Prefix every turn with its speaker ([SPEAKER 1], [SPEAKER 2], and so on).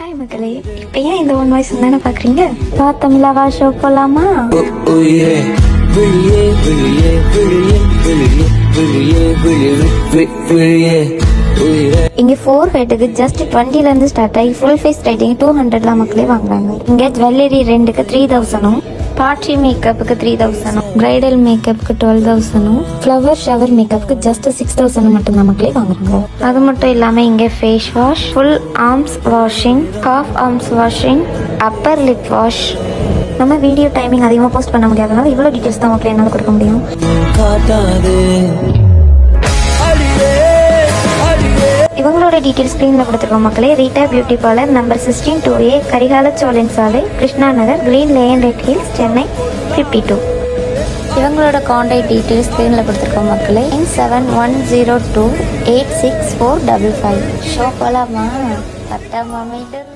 [SPEAKER 1] Hi மக்களே, இப்போ ஏன் இந்த ஒன் வாய்ஸ் தானே பார்க்குறீங்க? தமிழாவா ஷோ போகலாமா? இங்க 4 ஹெட்டுக்கு ஜஸ்ட் 20ல ஸ்டார்ட் ஆகி ஃபுல் ஃபேஸ் ரைட்டிங் 200 மக்களே வாங்குறாங்க. இங்க ஜுவல்லரி ரெண்டுக்கு 3000, பார்ட்டி மேக்கப்புக்கு 3000, பிரைடல் மேக்கப்புக்கு 12,000, ஃப்ளவர் ஷவர் மேக்கப்புக்கு ஜஸ்ட் 6,000 மட்டும்தான் மக்களே வாங்குறாங்க. அது மட்டும் இல்லாம இங்க face wash, full arms washing, half arms washing, upper lip wash. நம்ம வீடியோ டைமிங் அதிகமாக போஸ்ட் பண்ண முடியாதனால இவ்வளோ டீட்டெயில்ஸ் தான் மக்களே என்னால் கொடுக்க முடியும். இவங்களோட டீட்டெயில்ஸ் ஸ்க்ரீனில் கொடுத்துருக்கோம் மக்களே. Rita beauty parlour, number 16-2A, Karikala Cholan சாலை, Krishna Nagar, Green Lane, Red Hills, Chennai 52. இவங்களோட கான்டாக்ட் டீட்டெயில்ஸ் ஸ்க்ரீனில் கொடுத்துருக்கோம் மக்களே. 71028645. ஷோ போலாமா? பட்டாமா மீட்டர்.